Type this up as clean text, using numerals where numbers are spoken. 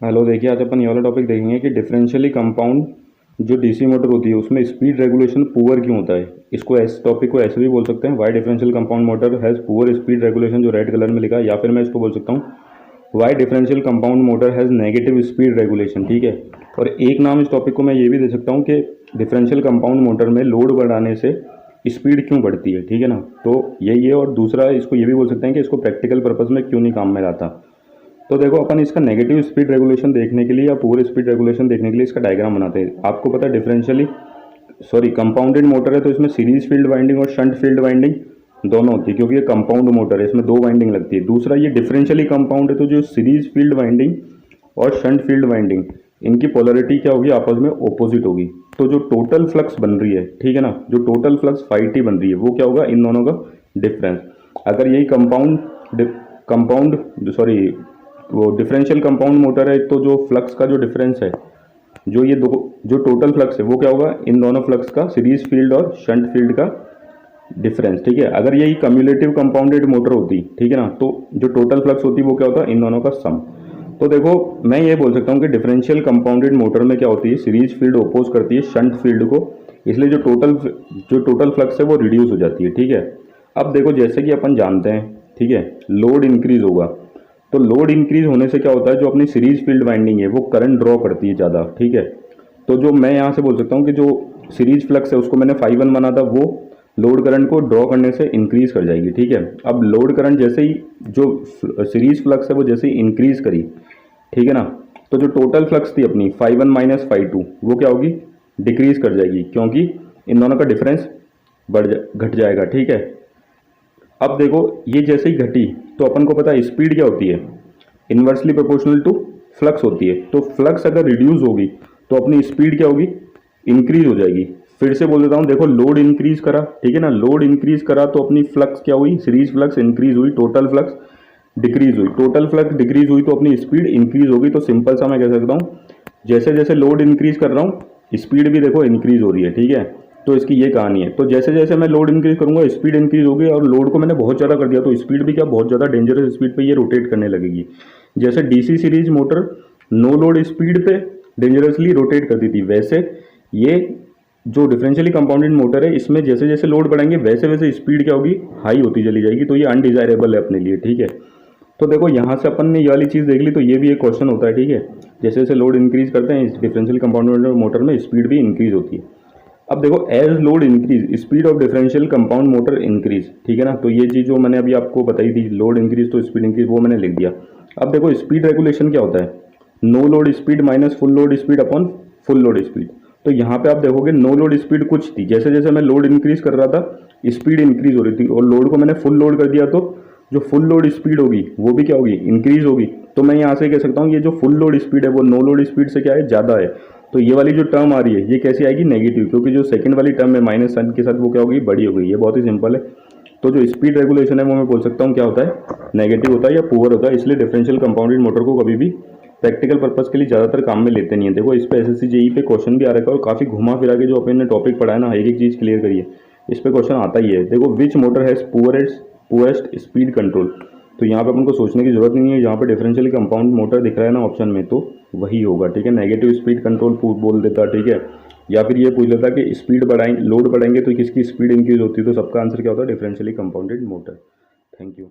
Hello, देखिए आज अपन ये वाला टॉपिक देखेंगे कि डिफरेंशियली कंपाउंड जो डीसी मोटर होती है उसमें स्पीड रेगुलेशन पुअर क्यों होता है। इसको इस टॉपिक को ऐसे भी बोल सकते हैं, why differential compound motor has poor speed regulation, जो रेड कलर में लिखा है। या फिर मैं इसको बोल सकता हूँ why differential compound motor has negative speed regulation. ठीक है। और एक नाम इस टॉपिक को मैं ये भी दे सकता हूँ कि डिफरेंशियल कंपाउंड मोटर में लोड बढ़ाने से स्पीड क्यों बढ़ती है। ठीक है ना। तो यही है। और दूसरा इसको ये भी बोल सकते हैं कि इसको प्रैक्टिकल पर्पज़ में क्यों नहीं काम में लाता। तो देखो, अपन इसका नेगेटिव स्पीड रेगुलेशन देखने के लिए या पूरे स्पीड रेगुलेशन देखने के लिए इसका डायग्राम बनाते हैं। आपको पता है डिफरेंशियली कंपाउंडेड मोटर है तो इसमें सीरीज फील्ड वाइंडिंग और शंट फील्ड वाइंडिंग दोनों होती है, क्योंकि ये कंपाउंड मोटर है, इसमें दो वाइंडिंग लगती है। दूसरा, ये डिफरेंशियली कंपाउंड है तो जो सीरीज फील्ड वाइंडिंग और शंट फील्ड वाइंडिंग, इनकी पोलरिटी क्या होगी, आपस में ऑपोजिट होगी। तो जो टोटल फ्लक्स बन रही है, ठीक है ना, जो टोटल फ्लक्स फाइटी बन रही है, वो क्या होगा, इन दोनों का डिफरेंस। अगर यही कंपाउंड वो डिफरेंशियल कंपाउंड मोटर है तो जो फ्लक्स का जो डिफरेंस है, जो ये दो जो टोटल फ्लक्स है, वो क्या होगा, इन दोनों फ्लक्स का सीरीज फील्ड और शंट फील्ड का डिफरेंस। ठीक है। अगर यही कम्युलेटिव कंपाउंडेड मोटर होती, ठीक है ना, तो जो टोटल फ्लक्स होती वो क्या होता है, इन दोनों का सम। तो देखो, मैं ये बोल सकता हूँ कि डिफरेंशियल कंपाउंडेड मोटर में क्या होती है, सीरीज फील्ड ओपोज करती है शंट फील्ड को, इसलिए जो टोटल फ्लक्स है वो रिड्यूस हो जाती है। ठीक है। अब देखो, जैसे कि अपन जानते हैं, ठीक है, लोड इंक्रीज होगा तो लोड इंक्रीज होने से क्या होता है, जो अपनी सीरीज फील्ड वाइंडिंग है वो करंट ड्रॉ करती है ज़्यादा। ठीक है। तो जो मैं यहाँ से बोल सकता हूँ कि जो सीरीज फ्लक्स है उसको मैंने φ1 माना था, वो लोड करंट को ड्रॉ करने से इंक्रीज कर जाएगी। ठीक है। अब लोड करंट जैसे ही जो सीरीज फ्लक्स है वो जैसे ही इंक्रीज करी, ठीक है ना, तो जो टोटल फ्लक्स थी अपनी φ1 माइनस φ2, वो क्या होगी, डिक्रीज कर जाएगी, क्योंकि इन दोनों का डिफरेंस घट जाएगा। ठीक है। अब देखो, ये जैसे ही घटी तो अपन को पता है स्पीड क्या होती है, इन्वर्सली प्रोपोर्शनल टू फ्लक्स होती है। तो फ्लक्स अगर रिड्यूस होगी तो अपनी स्पीड क्या होगी, इंक्रीज हो जाएगी। फिर से बोल देता हूँ, देखो लोड इंक्रीज करा, ठीक है ना, लोड इंक्रीज करा तो अपनी फ्लक्स क्या हुई, सीरीज फ्लक्स इंक्रीज हुई, टोटल फ्लक्स डिक्रीज हुई। टोटल फ्लक्स डिक्रीज हुई तो अपनी स्पीड इंक्रीज होगी। तो सिंपल सा मैं कह सकता हूँ, जैसे जैसे लोड इंक्रीज कर रहा हूँ स्पीड भी देखो इंक्रीज हो रही है। ठीक है। तो इसकी ये कहानी है। तो जैसे जैसे मैं लोड इंक्रीज करूंगा स्पीड इंक्रीज होगी, और लोड को मैंने बहुत ज़्यादा कर दिया तो स्पीड भी क्या, बहुत ज़्यादा डेंजरस स्पीड पे ये रोटेट करने लगेगी। जैसे DC series motor no load speed पे डेंजरसली रोटेट करती थी, वैसे ये जो डिफरेंशियली कंपाउंडेड मोटर है इसमें जैसे जैसे लोड बढ़ाएंगे वैसे वैसे स्पीड क्या होगी, हाई होती चली जाएगी। तो ये अनडिजायरेबल है अपने लिए। ठीक है। तो देखो, यहाँ से अपन ने ये वाली चीज़ देख ली, तो ये भी एक क्वेश्चन होता है। ठीक है। जैसे जैसे लोड इंक्रीज करते हैं इस डिफरेंशियल कंपाउंडेड मोटर में स्पीड भी इंक्रीज होती है। अब देखो, as load increase speed of differential compound motor increase. ठीक है ना। तो ये चीज़ जो मैंने अभी आपको बताई थी, लोड इंक्रीज तो स्पीड इंक्रीज, वो मैंने लिख दिया। अब देखो, स्पीड रेगुलेशन क्या होता है, no load speed minus full load speed upon full load speed. तो यहाँ पे आप देखोगे नो लोड स्पीड कुछ थी, जैसे जैसे मैं लोड इंक्रीज कर रहा था स्पीड इंक्रीज हो रही थी, और लोड को मैंने फुल लोड कर दिया तो जो फुल लोड स्पीड होगी वो भी क्या होगी, इंक्रीज होगी। तो मैं यहाँ से कह सकता हूँ ये जो फुल लोड स्पीड है वो नो लोड स्पीड से क्या है, ज़्यादा है। तो ये वाली जो टर्म आ रही है ये कैसी आएगी, नेगेटिव, क्योंकि जो सेकंड वाली टर्म है माइनस साइन के साथ वो क्या होगी, बड़ी हो गई। ये बहुत ही सिंपल है। तो जो स्पीड रेगुलेशन है वो मैं बोल सकता हूँ क्या होता है, नेगेटिव होता है या पुअर होता है। इसलिए डिफरेंशियल कंपाउंडेड मोटर को कभी भी प्रैक्टिकल पर्पज के लिए ज़्यादातर काम में लेते नहीं है। देखो, इस पे एसएससी जेई पे क्वेश्चन भी आ रखा है, और काफ़ी घुमा फिरा के जो अपन ने टॉपिक पढ़ा है ना, एक एक चीज़ क्लियर करिए, इस पे क्वेश्चन आता ही है। देखो, which motor has poorest speed control. तो यहाँ पे अपन को सोचने की जरूरत नहीं है, यहाँ पे डिफरेंशियल कंपाउंड मोटर दिख रहा है ना ऑप्शन में, तो वही होगा। ठीक है। नेगेटिव स्पीड कंट्रोल बोल देता। ठीक है। या फिर ये पूछ लेता कि स्पीड बढ़ाएंगे, लोड बढ़ाएंगे तो किसकी स्पीड इंक्रीज होती है, तो सबका आंसर क्या होता है, differentially compounded motor. Thank you.